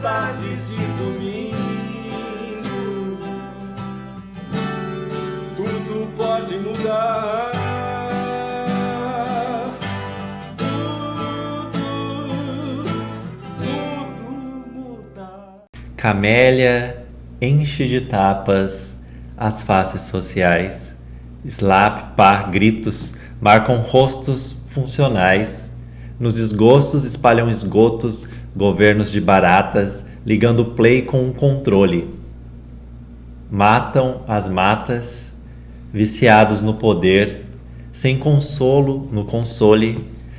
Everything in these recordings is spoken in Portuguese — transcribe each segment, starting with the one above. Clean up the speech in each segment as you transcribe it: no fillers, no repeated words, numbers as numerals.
tardes de domingo. Tudo pode mudar. Tudo mudar. Camélia enche de tapas as faces sociais. Slap, par, gritos marcam rostos funcionais. Nos desgostos espalham esgotos, governos de baratas, ligando play com um controle. Matam as matas, viciados no poder, sem consolo no console.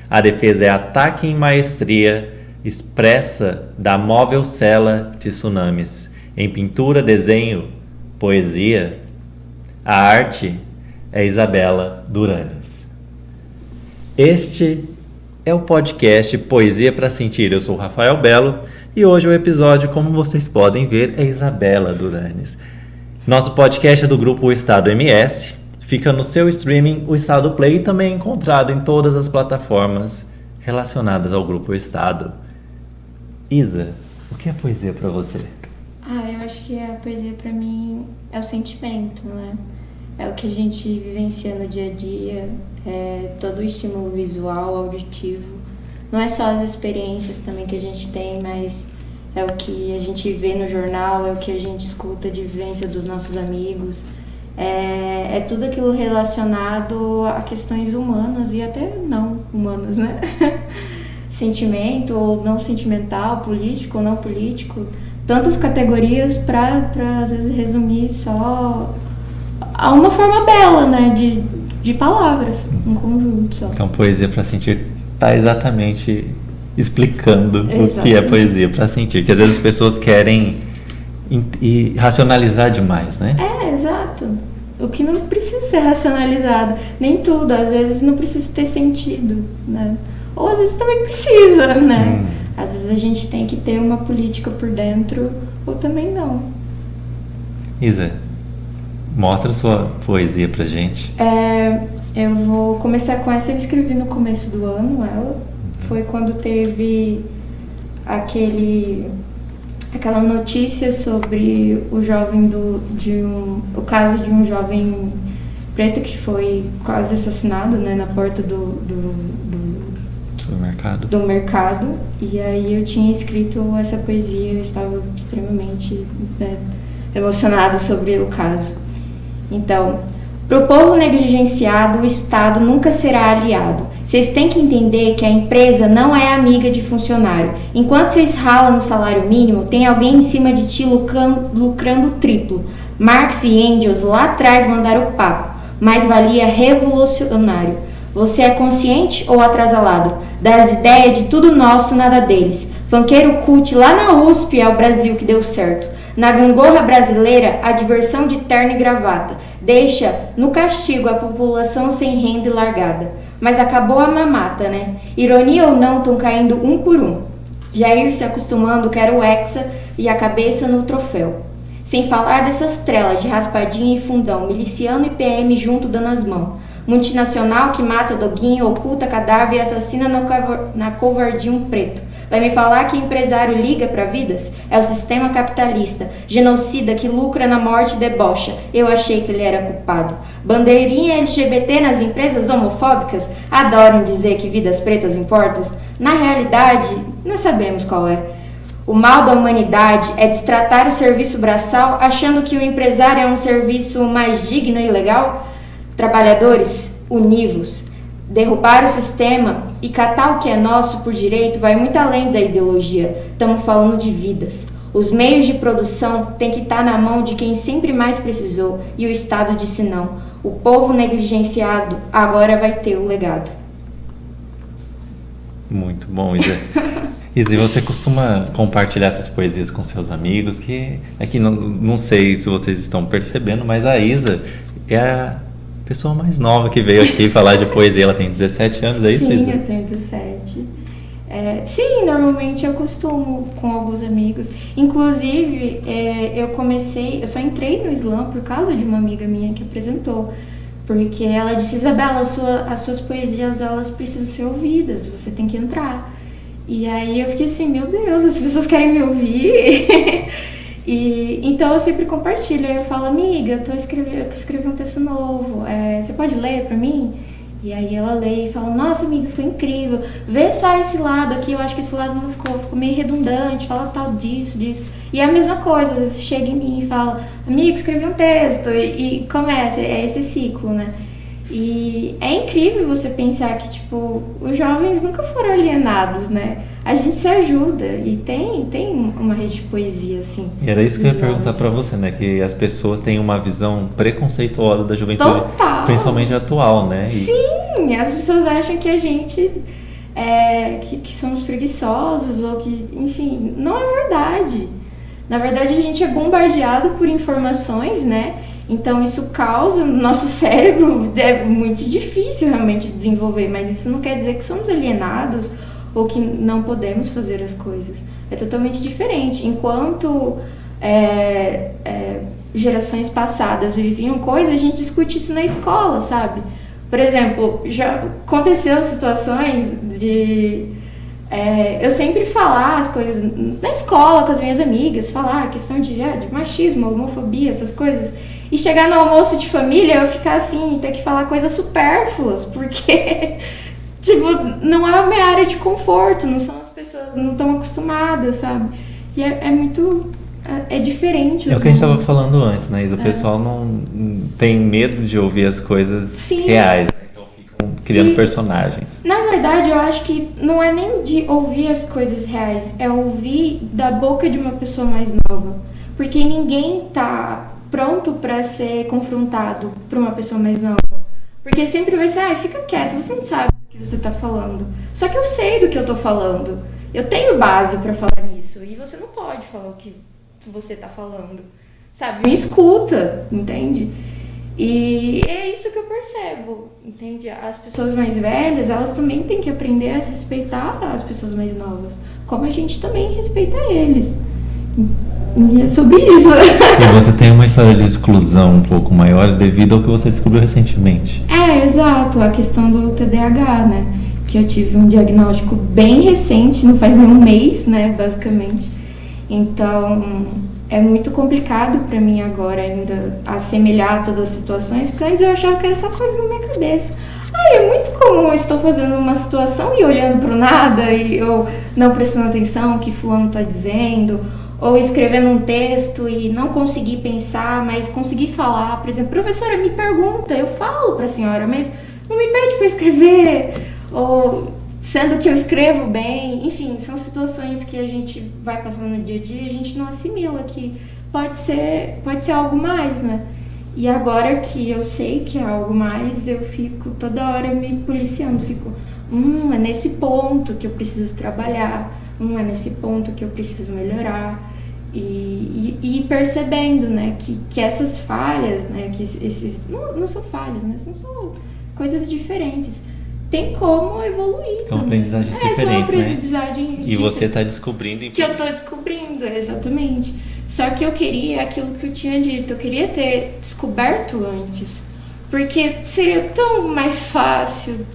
A defesa é ataque em maestria, expressa da móvel cela de tsunamis. Em pintura, desenho, poesia, a arte é Isabela Duranes. Este é o podcast Poesia para Sentir. Eu sou o Rafael Belo e hoje o episódio, como vocês podem ver, é Isabela Duranes. Nosso podcast é do grupo O Estado MS, fica no seu streaming, o Estado Play, e também é encontrado em todas as plataformas relacionadas ao grupo O Estado. Isa, o que é poesia para você? Eu acho que a poesia para mim é o sentimento, né? É o que a gente vivencia no dia a dia, é todo o estímulo visual, auditivo. Não é só as experiências também que a gente tem, mas é o que a gente vê no jornal, é o que a gente escuta de vivência dos nossos amigos. É tudo aquilo relacionado a questões humanas e até não humanas, né? Sentimento ou não sentimental, político ou não político. Tantas categorias para às vezes resumir só a uma forma bela, né, de palavras, um conjunto só. Então, poesia para sentir está exatamente explicando o que é poesia para sentir, que às vezes as pessoas querem racionalizar demais, né? Exato. O que não precisa ser racionalizado, nem tudo, às vezes não precisa ter sentido, né? Ou às vezes também precisa, né? Às vezes a gente tem que ter uma política por dentro, ou também não. Isa, mostra sua poesia pra gente. Eu vou começar com essa, eu escrevi no começo do ano ela. Foi quando teve aquela notícia sobre o jovem o caso de um jovem preto que foi quase assassinado, né, na porta do mercado. E aí eu tinha escrito essa poesia, eu estava extremamente emocionada sobre o caso. Então, pro povo negligenciado, o Estado nunca será aliado. Vocês têm que entender que a empresa não é amiga de funcionário. Enquanto vocês ralam no salário mínimo, tem alguém em cima de ti lucrando triplo. Marx e Engels lá atrás mandaram o papo, mas valia revolucionário. Você é consciente ou atrasalado? Das ideias de tudo nosso, nada deles. Funkeiro cult lá na USP é o Brasil que deu certo. Na gangorra brasileira, a diversão de terno e gravata deixa no castigo a população sem renda e largada. Mas acabou a mamata, né? Ironia ou não, estão caindo um por um. Jair se acostumando, quer o hexa e a cabeça no troféu. Sem falar dessas trelas de raspadinha e fundão, miliciano e PM junto dando as mãos. Multinacional que mata doguinho, oculta cadáver e assassina na covardia um preto. Vai me falar que empresário liga para vidas? É o sistema capitalista, genocida que lucra na morte e debocha. Eu achei que ele era culpado. Bandeirinha LGBT nas empresas homofóbicas? Adoram dizer que vidas pretas importam? Na realidade, nós sabemos qual é. O mal da humanidade é destratar o serviço braçal achando que o empresário é um serviço mais digno e legal? Trabalhadores, univos. Derrubar o sistema e catar o que é nosso por direito vai muito além da ideologia. Estamos falando de vidas. Os meios de produção têm que estar na mão de quem sempre mais precisou e o Estado disse não. O povo negligenciado agora vai ter o legado. Muito bom, Isa. Isa, você costuma compartilhar essas poesias com seus amigos? Que aqui não sei se vocês estão percebendo, mas a Isa é a pessoa mais nova que veio aqui falar de poesia. Ela tem 17 anos, é isso, Isa? Sim, eu tenho 17. Sim, normalmente eu costumo com alguns amigos. Inclusive, eu só entrei no slam por causa de uma amiga minha que apresentou. Porque ela disse, Isabela, as suas poesias, elas precisam ser ouvidas, você tem que entrar. E aí eu fiquei assim, meu Deus, as pessoas querem me ouvir. E então eu sempre compartilho. Aí eu falo, amiga, eu escrevi um texto novo, você pode ler pra mim? E aí ela lê e fala, nossa amiga, ficou incrível, vê só esse lado aqui, eu acho que esse lado não ficou meio redundante, fala tal disso. E é a mesma coisa, às vezes chega em mim e fala, amiga, escrevi um texto, e começa, é esse ciclo, né? E é incrível você pensar que, tipo, os jovens nunca foram alienados, né? A gente se ajuda e tem uma rede de poesia, assim. E era isso que eu ia perguntar pra você, né? Que as pessoas têm uma visão preconceituosa da juventude, Total. principalmente atual, né? Sim, as pessoas acham que a gente que somos preguiçosos ou que, enfim, não é verdade. Na verdade, a gente é bombardeado por informações, né? Então isso causa no nosso cérebro, é muito difícil realmente desenvolver, mas isso não quer dizer que somos alienados ou que não podemos fazer as coisas. É totalmente diferente. Enquanto gerações passadas viviam coisas, a gente discute isso na escola, sabe? Por exemplo, já aconteceu situações de eu sempre falar as coisas na escola com as minhas amigas, falar a questão de machismo, homofobia, essas coisas, e chegar no almoço de família eu ficar assim, ter que falar coisas supérfluas, porque tipo, não é a minha área de conforto, não são as pessoas, não estão acostumadas, sabe? E é muito diferente. É o que a gente estava falando antes, né, Isa? O pessoal não tem medo de ouvir as coisas reais, né? Então ficam criando personagens. Na verdade, eu acho que não é nem de ouvir as coisas reais, é ouvir da boca de uma pessoa mais nova. Porque ninguém tá pronto para ser confrontado por uma pessoa mais nova. Porque sempre vai ser, fica quieto, você não sabe do que você tá falando. Só que eu sei do que eu tô falando. Eu tenho base para falar nisso. E você não pode falar o que você tá falando. Sabe? Me escuta, entende? E é isso que eu percebo, entende? As pessoas mais velhas, elas também têm que aprender a respeitar as pessoas mais novas. Como a gente também respeita eles. E é sobre isso. E você tem uma história de exclusão um pouco maior devido ao que você descobriu recentemente. Exato. A questão do TDAH, né? Que eu tive um diagnóstico bem recente, não faz nem um mês, né? Basicamente. Então, é muito complicado pra mim agora ainda assemelhar todas as situações, porque antes eu achava que era só coisa na minha cabeça. É muito comum eu estou fazendo uma situação e olhando pro nada, ou não prestando atenção no que fulano tá dizendo, ou escrevendo um texto e não conseguir pensar, mas conseguir falar. Por exemplo, professora, me pergunta, eu falo pra senhora, mas não me pede pra escrever, ou sendo que eu escrevo bem. Enfim, são situações que a gente vai passando no dia a dia e a gente não assimila que pode ser algo mais, né? E agora que eu sei que é algo mais, eu fico toda hora me policiando, fico, é nesse ponto que eu preciso trabalhar, é nesse ponto que eu preciso melhorar. E percebendo, né, que essas falhas, né, que esses não são falhas, né, são coisas diferentes. Tem como evoluir. São também. aprendizagens diferentes, são aprendizagens E você está descobrindo... Que eu tô descobrindo, exatamente. Só que eu queria aquilo que eu tinha dito, eu queria ter descoberto antes. Porque seria tão mais fácil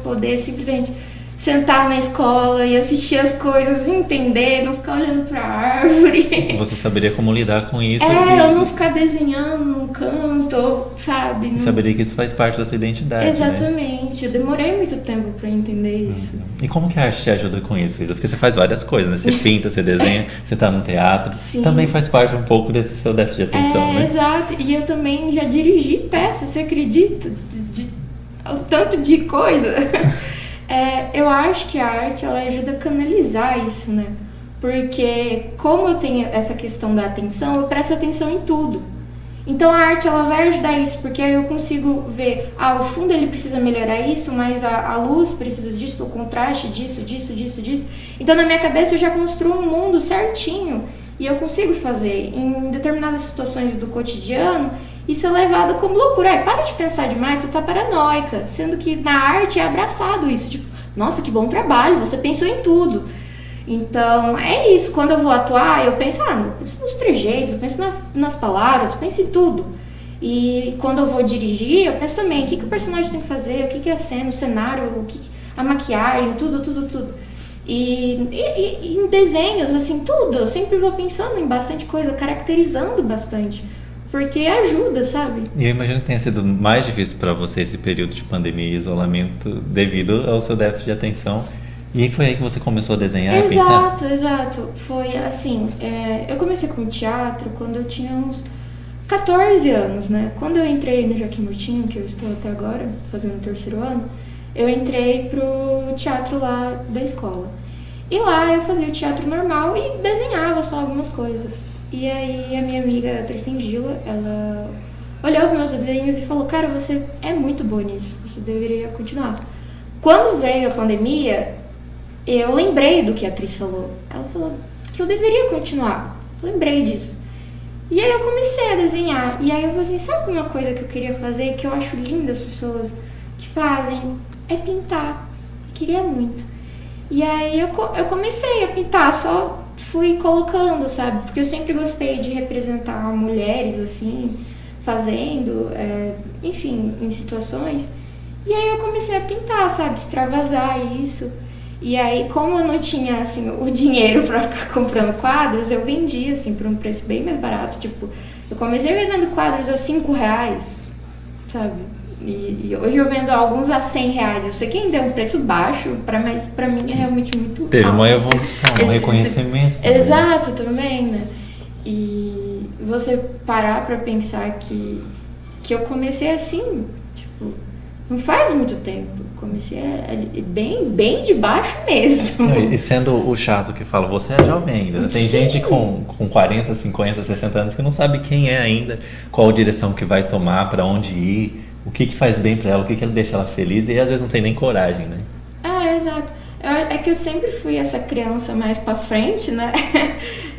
poder simplesmente sentar na escola e assistir as coisas, entender, não ficar olhando pra árvore. Você saberia como lidar com isso. Eu não ficar desenhando num canto, sabe? E saberia que isso faz parte da sua identidade, Exatamente. Né? Eu demorei muito tempo pra entender isso. E como que a arte te ajuda com isso, Isa? Porque você faz várias coisas, né? Você pinta, você desenha, você tá no teatro. Sim. Também faz parte um pouco desse seu déficit de atenção, né? Exato. E eu também já dirigi peças, você acredita? O tanto de coisa. Eu acho que a arte, ela ajuda a canalizar isso, né? Porque como eu tenho essa questão da atenção, eu presto atenção em tudo. Então a arte, ela vai ajudar isso, porque aí eu consigo ver, o fundo ele precisa melhorar isso, mas a luz precisa disso, o contraste disso. Então na minha cabeça eu já construo um mundo certinho e eu consigo fazer. Em determinadas situações do cotidiano, isso é levado como loucura. Para de pensar demais, você tá paranoica. Sendo que na arte é abraçado isso. Tipo, nossa, que bom trabalho, você pensou em tudo. Então, é isso. Quando eu vou atuar, eu penso, nos trejeitos, eu penso nas palavras, eu penso em tudo. E quando eu vou dirigir, eu penso também, o que o personagem tem que fazer, o que é a cena, o cenário, a maquiagem, tudo. E em desenhos, assim, tudo. Eu sempre vou pensando em bastante coisa, caracterizando bastante. Porque ajuda, sabe? E eu imagino que tenha sido mais difícil para você esse período de pandemia e isolamento devido ao seu déficit de atenção. E foi aí que você começou a desenhar e pintar? Exato. Foi assim, eu comecei com teatro quando eu tinha uns 14 anos, né? Quando eu entrei no Joaquim Murtinho, que eu estou até agora, fazendo o 3º ano, eu entrei pro teatro lá da escola. E lá eu fazia o teatro normal e desenhava só algumas coisas. E aí a minha amiga Tricendila, ela olhou para meus desenhos e falou: cara, você é muito boa nisso, você deveria continuar. Quando veio a pandemia, eu lembrei do que a atriz falou. Ela falou que eu deveria continuar. Lembrei disso. E aí eu comecei a desenhar. E aí eu falei assim, sabe uma coisa que eu queria fazer, que eu acho linda as pessoas que fazem? É pintar. Eu queria muito. E aí eu comecei a pintar, só fui colocando, sabe? Porque eu sempre gostei de representar mulheres, assim, fazendo, enfim, em situações. E aí eu comecei a pintar, sabe? Extravasar isso. E aí, como eu não tinha, assim, o dinheiro pra ficar comprando quadros, eu vendia, assim, por um preço bem mais barato. Tipo, eu comecei vendendo quadros a R$5, sabe? E hoje eu vendo alguns a R$100. Eu sei que ainda é um preço baixo, mas pra mim é realmente muito Teve alto. uma evolução, um reconhecimento. Também. Exato, também, né? E você parar pra pensar que eu comecei assim, tipo, não faz muito tempo. Comecei bem de baixo mesmo. E sendo o chato que fala, você é jovem ainda. Tem Sim. gente com 40, 50, 60 anos que não sabe quem é ainda, qual direção que vai tomar, pra onde ir, o que faz bem pra ela, o que deixa ela feliz, e às vezes não tem nem coragem, né? Exato. É que eu sempre fui essa criança mais pra frente, né?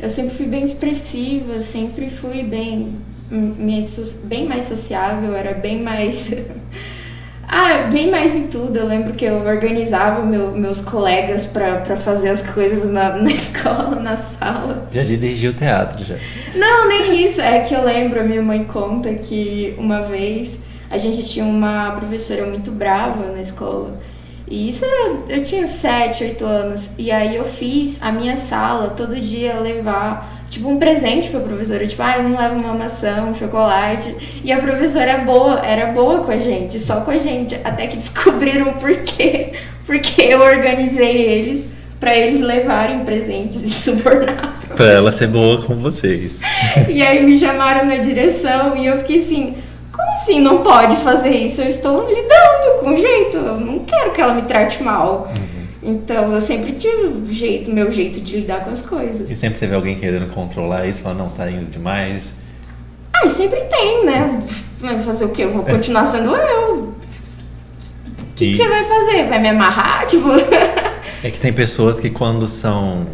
Eu sempre fui bem expressiva, sempre fui bem mais sociável, era bem mais... bem mais em tudo. Eu lembro que eu organizava meus colegas pra fazer as coisas na escola, na sala. Já dirigiu teatro, já. Não, nem isso. É que eu lembro, a minha mãe conta que uma vez a gente tinha uma professora muito brava na escola. E isso eu tinha 7, 8 anos. E aí eu fiz a minha sala todo dia levar, tipo, um presente pra professora. Tipo, eu não levo uma maçã, um chocolate. E a professora era boa com a gente, só com a gente. Até que descobriram o porquê. Porque eu organizei eles pra eles levarem presentes e subornar. Pra ela ser boa com vocês. E aí me chamaram na direção e eu fiquei assim... Como assim não pode fazer isso? Eu estou lidando com jeito, eu não quero que ela me trate mal. Então eu sempre tive meu jeito de lidar com as coisas. E sempre teve alguém querendo controlar isso, falar, não, tá indo demais. E sempre tem, né? Vai fazer o quê? Eu vou continuar sendo eu. O que você vai fazer? Vai me amarrar? Tipo... É que tem pessoas que quando são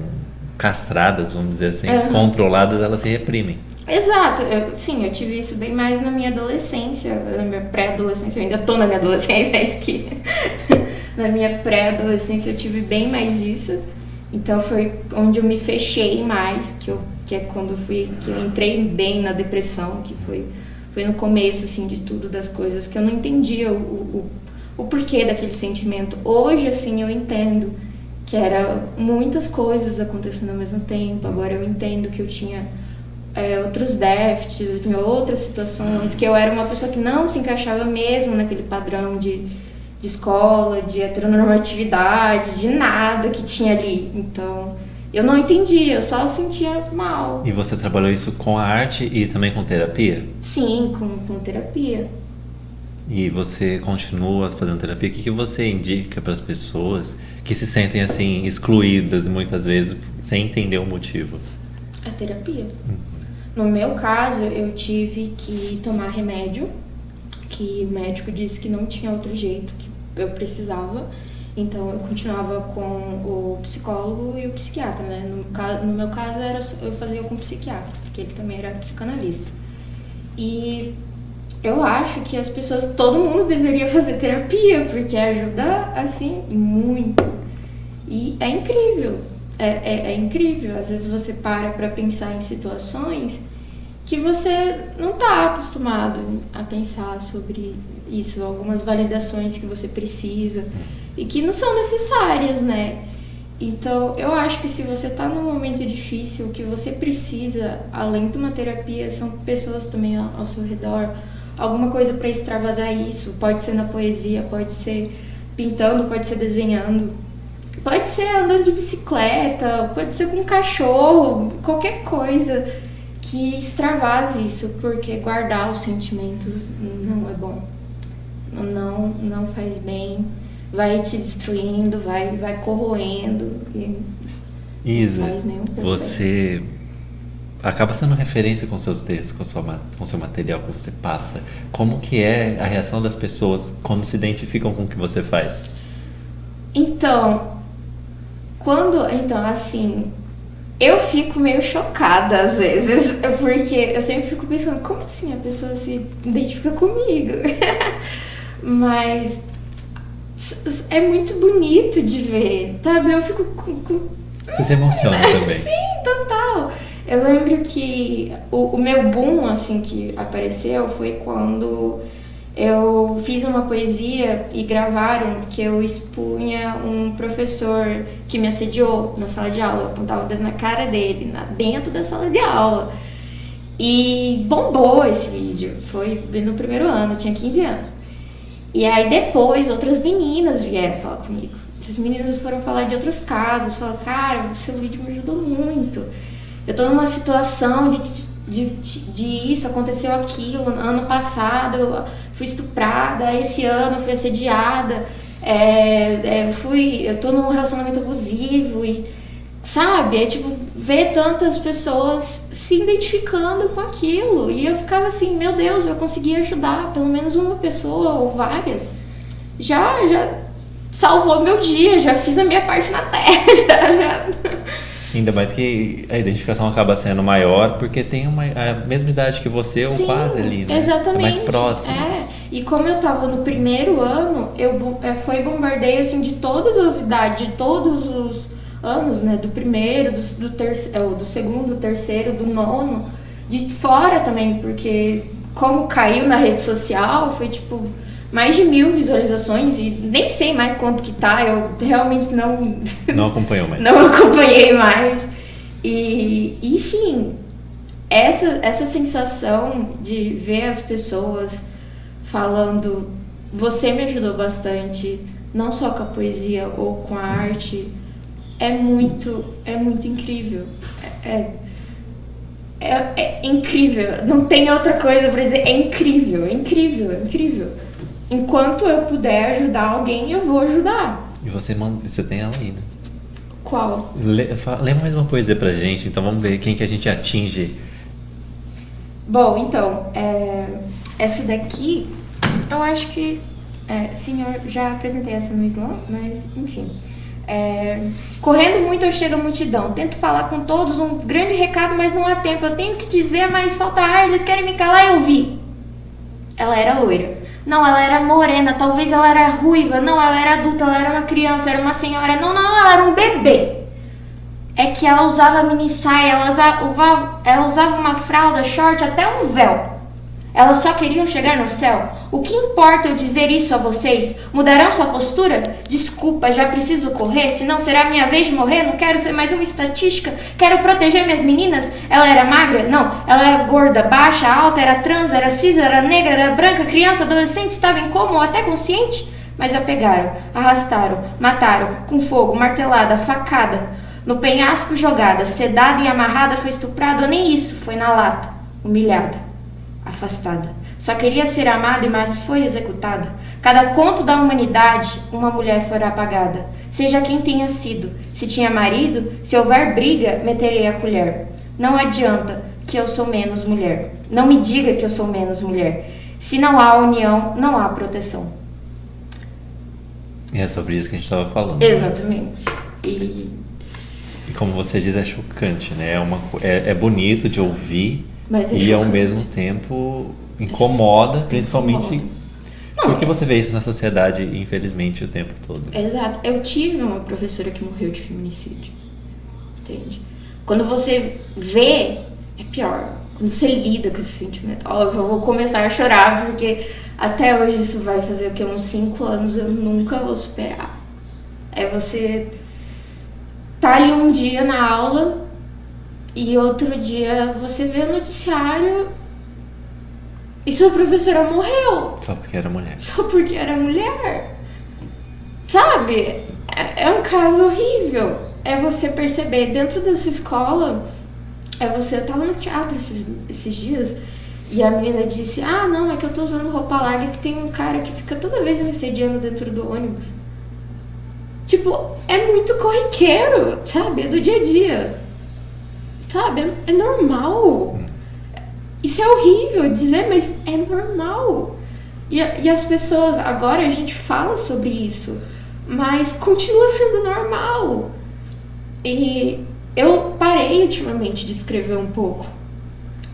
castradas, vamos dizer assim, controladas, elas se reprimem. Exato, eu tive isso bem mais na minha adolescência, na minha pré-adolescência, eu ainda tô na minha adolescência, na minha pré-adolescência eu tive bem mais isso, então foi onde eu me fechei mais, que é quando que eu entrei bem na depressão, que foi no começo, assim, de tudo, das coisas, que eu não entendia o porquê daquele sentimento. Hoje, assim, eu entendo que era muitas coisas acontecendo ao mesmo tempo, agora eu entendo que eu tinha... outros déficits, eu tinha outras situações, que eu era uma pessoa que não se encaixava mesmo naquele padrão de escola, de heteronormatividade, de nada que tinha ali. Então, eu não entendia, eu só sentia mal. E você trabalhou isso com a arte e também com terapia? Sim, com terapia. E você continua fazendo terapia? O que você indica para as pessoas que se sentem assim excluídas muitas vezes sem entender o motivo? A terapia. No meu caso, eu tive que tomar remédio, que o médico disse que não tinha outro jeito, que eu precisava. Então, eu continuava com o psicólogo e o psiquiatra, né? No meu caso, eu fazia com o psiquiatra, porque ele também era psicanalista. E eu acho que as pessoas, todo mundo deveria fazer terapia, porque ajuda, assim, muito. E é incrível. É incrível, às vezes você para pensar em situações que você não está acostumado a pensar sobre isso, algumas validações que você precisa e que não são necessárias, né? Então, eu acho que se você tá num momento difícil, o que você precisa, além de uma terapia, são pessoas também ao seu redor, alguma coisa para extravasar isso. Pode ser na poesia, pode ser pintando, pode ser desenhando, pode ser andando de bicicleta, pode ser com um cachorro, qualquer coisa que extravase isso, porque guardar os sentimentos não é bom. Não faz bem, vai te destruindo, vai corroendo e Isa, não faz nem um pouco você acaba sendo referência com seus textos, com seu material que você passa. Como que é a reação das pessoas quando se identificam com o que você faz? Então, assim, eu fico meio chocada às vezes, porque eu sempre fico pensando, como assim a pessoa se identifica comigo? Mas é muito bonito de ver, sabe? Eu fico Você se emociona também. Sim, total. Eu lembro que o meu boom, assim, que apareceu foi quando eu fiz uma poesia e gravaram que eu expunha um professor que me assediou na sala de aula. Eu apontava o dedo na cara dele, dentro da sala de aula. E bombou esse vídeo. Foi no primeiro ano, eu tinha 15 anos. E aí depois outras meninas vieram falar comigo. Essas meninas foram falar de outros casos. Falaram, cara, seu vídeo me ajudou muito. Eu tô numa situação de isso, aconteceu aquilo. Ano passado eu fui estuprada, esse ano eu fui assediada. Eu tô num relacionamento abusivo e, sabe, tipo, ver tantas pessoas se identificando com aquilo. E eu ficava assim, meu Deus, eu consegui ajudar pelo menos uma pessoa ou várias. Já salvou meu dia, já fiz a minha parte na Terra, já. Ainda mais que a identificação acaba sendo maior porque tem a mesma idade que você ou quase ali, né? Exatamente. Tá mais próximo. E como eu tava no primeiro ano, foi bombardeio assim de todas as idades, de todos os anos, né? Do primeiro, do terceiro, do segundo, do terceiro, do nono, de fora também, porque como caiu na rede social, foi tipo mais de 1000 visualizações e nem sei mais quanto que tá, eu realmente não acompanhou mais. Não acompanhei mais. E enfim, essa sensação de ver as pessoas falando, você me ajudou bastante, não só com a poesia ou com a arte, é muito incrível. É incrível, não tem outra coisa pra dizer, é incrível. Enquanto eu puder ajudar alguém, eu vou ajudar. E você tem ela aí, né? Qual? Lê mais uma poesia pra gente, então vamos ver quem que a gente atinge. Bom, então, essa daqui, eu acho que, sim, eu já apresentei essa no Slam, mas enfim. Correndo muito eu chego à multidão, tento falar com todos um grande recado, mas não há tempo, eu tenho que dizer, mas falta ar, eles querem me calar e eu vi. Ela era loira. Não, ela era morena, talvez ela era ruiva, não, ela era adulta, ela era uma criança, era uma senhora, não, ela era um bebê. É que ela usava mini saia, ela usava uma fralda, short, até um véu. Elas só queriam chegar no céu. O que importa eu dizer isso a vocês? Mudarão sua postura? Desculpa, já preciso correr, senão será minha vez de morrer. Não quero ser mais uma estatística. Quero proteger minhas meninas. Ela era magra? Não. Ela era gorda, baixa, alta, era trans, era cis, era negra, era branca, criança, adolescente, estava em coma ou até consciente? Mas a pegaram, arrastaram, mataram, com fogo, martelada, facada. No penhasco jogada, sedada e amarrada, foi estuprada, ou nem isso, foi na lata, humilhada. Afastada. Só queria ser amada, mas foi executada. Cada conto da humanidade, uma mulher fora apagada. Seja quem tenha sido. Se tinha marido, se houver briga, meterei a colher. Não adianta que eu sou menos mulher. Não me diga que eu sou menos mulher. Se não há união, não há proteção. E é sobre isso que a gente estava falando. Exatamente. Né? E como você diz, é chocante, né? É bonito de ouvir. Mas e ao mesmo tempo incomoda, principalmente porque você vê isso na sociedade, infelizmente, o tempo todo. Exato. Eu tive uma professora que morreu de feminicídio. Entende? Quando você vê, é pior. Quando você lida com esse sentimento. Óbvio, eu vou começar a chorar, porque até hoje isso vai fazer o quê? Uns 5 anos eu nunca vou superar. É você tá ali um dia na aula e outro dia você vê o noticiário e sua professora morreu. Só porque era mulher. Só porque era mulher. Sabe? É um caso horrível. É você perceber dentro da sua escola. Eu tava no teatro esses dias e a menina disse: ah, não, é que eu tô usando roupa larga que tem um cara que fica toda vez me assediando dentro do ônibus. Tipo, é muito corriqueiro, sabe? É do dia a dia. Sabe? É normal. Isso é horrível dizer, mas é normal. E as pessoas, agora a gente fala sobre isso, mas continua sendo normal. E eu parei ultimamente de escrever um pouco.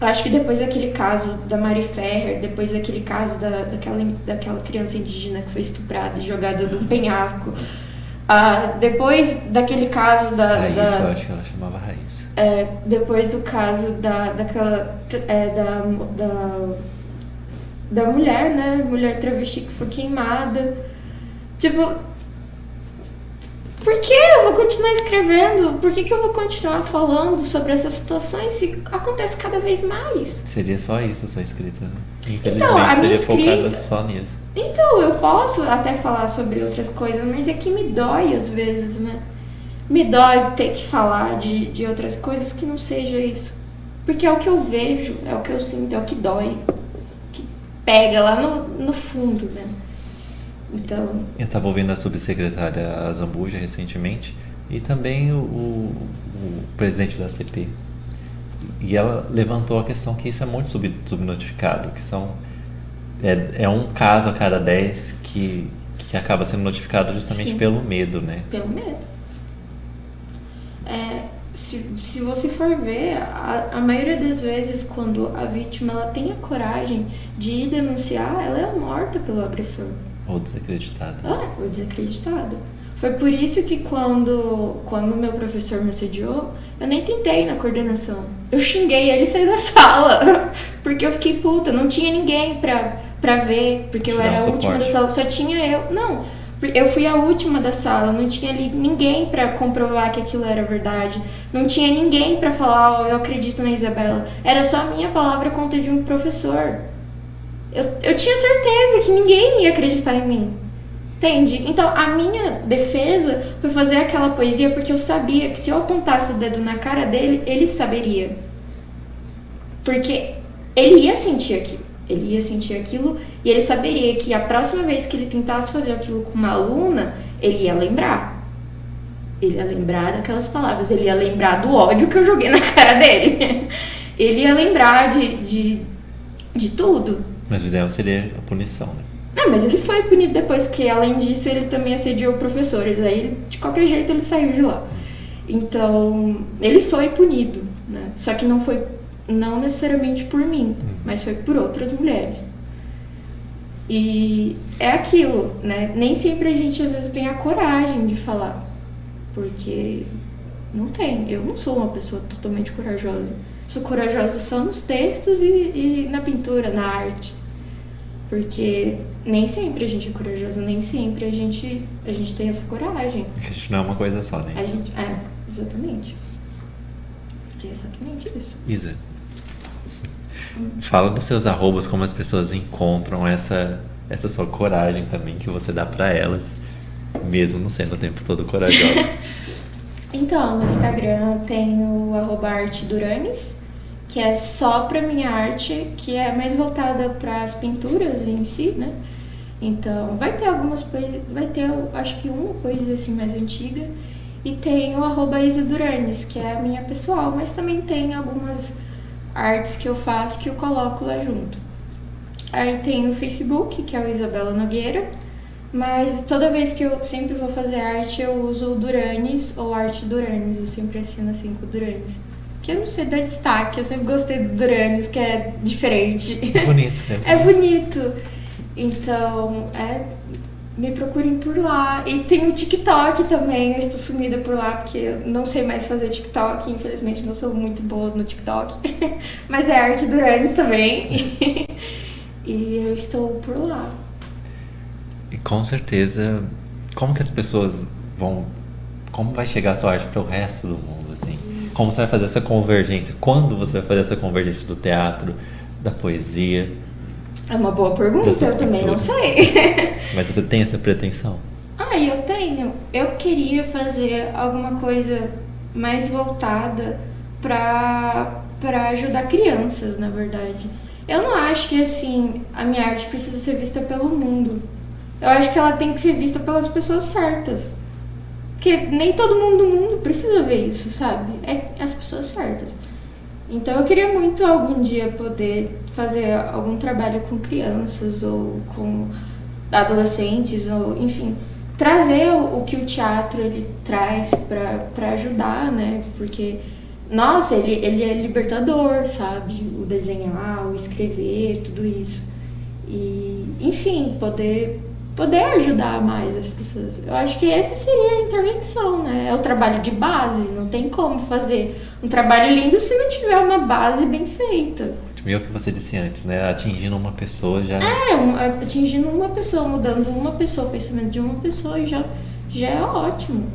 Eu acho que depois daquele caso da Mari Ferrer, depois daquele caso daquela criança indígena que foi estuprada e jogada de um penhasco, depois daquele caso Raíssa, eu acho que ela chamava Raíssa. Depois do caso da mulher, né? Mulher travesti que foi queimada. Tipo, por que eu vou continuar escrevendo? Por que eu vou continuar falando sobre essas situações se acontece cada vez mais? Seria só isso, sua escrita, né? Infelizmente, Então, a minha seria focada escrita... só nisso. Então, eu posso até falar sobre outras coisas, mas é que me dói às vezes, né? Me dói ter que falar de outras coisas que não seja isso. Porque é o que eu vejo, é o que eu sinto, é o que dói. Que pega lá no fundo, né? Então... Eu estava ouvindo a subsecretária Zambuja recentemente e também o presidente da CP. E ela levantou a questão que isso é muito subnotificado, que é um caso a cada 10 que acaba sendo notificado justamente Sim. pelo medo, né? Pelo medo. Se você for ver, a maioria das vezes quando a vítima ela tem a coragem de ir denunciar, ela é morta pelo agressor. Ou desacreditada. Ou desacreditada. Foi por isso que quando meu professor me assediou, eu nem tentei na coordenação. Eu xinguei ele e saí da sala. Porque eu fiquei puta, não tinha ninguém pra ver, porque eu era a última da sala, só tinha eu. Não, eu fui a última da sala, não tinha ali ninguém pra comprovar que aquilo era verdade. Não tinha ninguém pra falar, eu acredito na Isabela. Era só a minha palavra contra de um professor. Eu tinha certeza que ninguém ia acreditar em mim. Entende? Então, a minha defesa foi fazer aquela poesia porque eu sabia que se eu apontasse o dedo na cara dele, ele saberia. Porque ele ia sentir aquilo. Ele ia sentir aquilo e ele saberia que a próxima vez que ele tentasse fazer aquilo com uma aluna, ele ia lembrar. Ele ia lembrar daquelas palavras. Ele ia lembrar do ódio que eu joguei na cara dele. Ele ia lembrar de tudo. Mas o ideal seria a punição, né? Não, mas ele foi punido depois, porque além disso ele também assediou professores. Aí, de qualquer jeito, ele saiu de lá. Então, ele foi punido, né? Só que não necessariamente por mim, mas foi por outras mulheres. E é aquilo, né? Nem sempre a gente, às vezes, tem a coragem de falar. Porque não tem. Eu não sou uma pessoa totalmente corajosa. Sou corajosa só nos textos e na pintura, na arte. Porque nem sempre a gente é corajosa, nem sempre a gente tem essa coragem. A gente não é uma coisa só, né? Exatamente. É exatamente isso. Isa, fala dos seus arrobas, como as pessoas encontram essa sua coragem também que você dá pra elas, mesmo não sendo o tempo todo corajosa. Então, no Instagram tem o @arteduranes, que é só pra minha arte, que é mais voltada para as pinturas em si, né? Então, vai ter algumas poesias, vai ter, acho que uma poesia assim mais antiga, e tem o @isaduranes, que é a minha pessoal, mas também tem algumas artes que eu faço que eu coloco lá junto. Aí tem o Facebook, que é o Isabela Nogueira, mas toda vez que eu sempre vou fazer arte, eu uso o Duranes ou Arte Duranes, eu sempre assino assim com o Duranes. Que eu não sei dar destaque, eu sempre gostei do Duranes, que é diferente. É bonito, né? É bonito. Então, me procurem por lá. E tem o TikTok também, eu estou sumida por lá, porque eu não sei mais fazer TikTok, infelizmente não sou muito boa no TikTok. Mas é Arte Duranes também. E eu estou por lá. E com certeza, como que as pessoas vão como vai chegar a sua arte para o resto do mundo, assim? Como você vai fazer essa convergência? Quando você vai fazer essa convergência do teatro, da poesia? É uma boa pergunta, eu também não sei. Mas você tem essa pretensão? Eu tenho. Eu queria fazer alguma coisa mais voltada para ajudar crianças, na verdade. Eu não acho que, assim, a minha arte precisa ser vista pelo mundo. Eu acho que ela tem que ser vista pelas pessoas certas. Porque nem todo mundo do mundo precisa ver isso, sabe? É as pessoas certas. Então eu queria muito algum dia poder fazer algum trabalho com crianças ou com adolescentes, ou enfim, trazer o que o teatro ele traz para ajudar, né? Porque, nossa, ele é libertador, sabe? O desenhar, o escrever, tudo isso. E, enfim, poder ajudar mais as pessoas. Eu acho que essa seria a intervenção, né? É o trabalho de base, não tem como fazer um trabalho lindo se não tiver uma base bem feita. É o que você disse antes, né? Atingindo uma pessoa já... Atingindo uma pessoa, mudando uma pessoa, o pensamento de uma pessoa já é ótimo.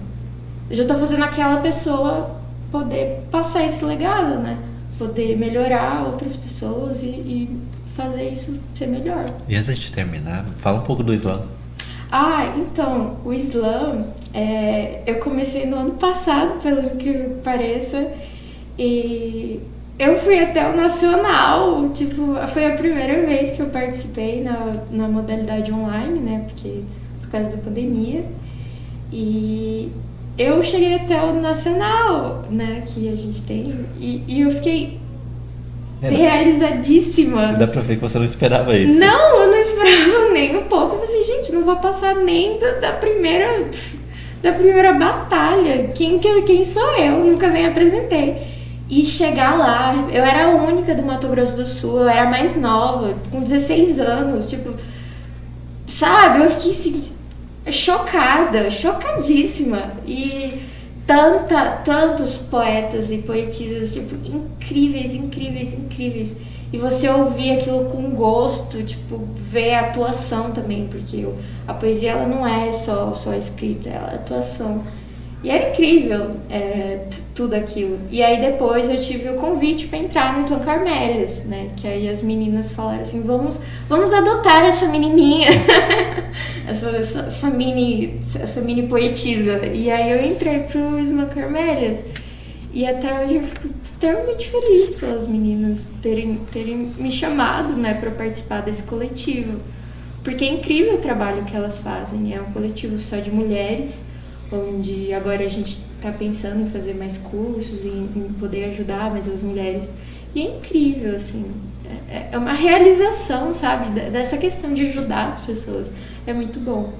Eu já tô fazendo aquela pessoa poder passar esse legado, né? Poder melhorar outras pessoas e fazer isso ser melhor. E antes de terminar, fala um pouco do slam. Então, o slam, eu comecei no ano passado, pelo incrível que pareça, e eu fui até o Nacional, foi a primeira vez que eu participei na modalidade online, né, porque por causa da pandemia, e eu cheguei até o Nacional, né, que a gente tem, e eu fiquei realizadíssima. Dá pra ver que você não esperava isso. Não, eu não esperava nem um pouco. Eu falei, gente, não vou passar nem da primeira batalha. Quem sou eu? Nunca nem apresentei. E chegar lá, eu era a única do Mato Grosso do Sul, eu era mais nova, com 16 anos, sabe? Eu fiquei assim, chocadíssima. E tantos poetas e poetisas, incríveis. E você ouvir aquilo com gosto, ver a atuação também, porque a poesia ela não é só escrita, ela é atuação. E era incrível tudo aquilo. E aí depois eu tive o convite para entrar no Slam Carmélias, né? Que aí as meninas falaram assim, vamos adotar essa menininha, essa mini poetisa. E aí eu entrei pro Slam Carmélias. E até hoje eu fico extremamente feliz pelas meninas terem me chamado, né, para participar desse coletivo. Porque é incrível o trabalho que elas fazem. É um coletivo só de mulheres, onde agora a gente está pensando em fazer mais cursos, em poder ajudar mais as mulheres. E é incrível, assim, é uma realização, sabe, dessa questão de ajudar as pessoas. É muito bom.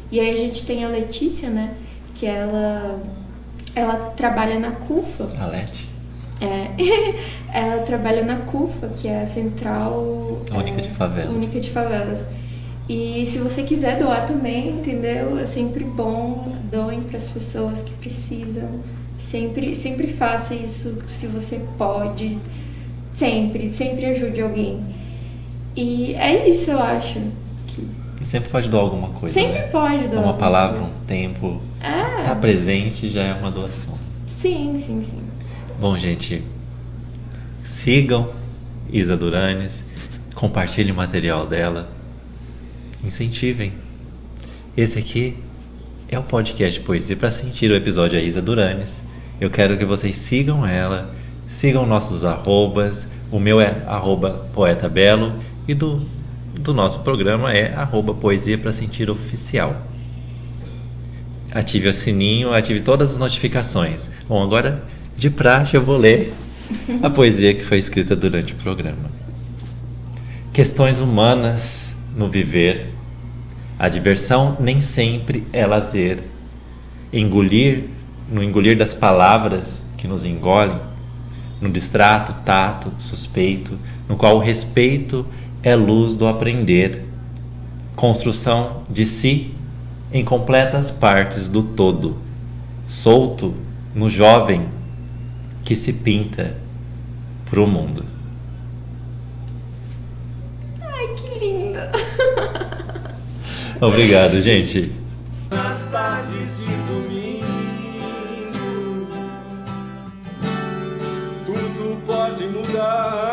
E aí a gente tem a Letícia, né, que ela trabalha na CUFA. A Leti? Ela trabalha na CUFA, que é a Central... Única de Favelas. E se você quiser doar também, entendeu? É sempre bom, doem para as pessoas que precisam. Sempre faça isso se você pode. Sempre ajude alguém. E é isso, eu acho. E sempre pode doar alguma coisa, sempre, né? Pode doar. Uma palavra, um tempo. Tá presente já é uma doação. Sim. Bom, gente, sigam Isa Duranes, compartilhem o material dela, incentivem. Esse aqui é o podcast Poesia para Sentir, o episódio é Isa Duranes. Eu quero que vocês sigam ela, sigam nossos arrobas. O meu é @poetabelo e do nosso programa é @poesia para sentir oficial. Ative o sininho, ative todas as notificações. Bom, agora de praxe eu vou ler a poesia que foi escrita durante o programa. Questões humanas no viver. A diversão nem sempre é lazer. No engolir das palavras que nos engolem, no distrato, tato, suspeito, no qual o respeito é luz do aprender. Construção de si em completas partes do todo, solto no jovem que se pinta pro mundo. Ai, que linda! Obrigado, gente. Nas tardes de domingo pode mudar.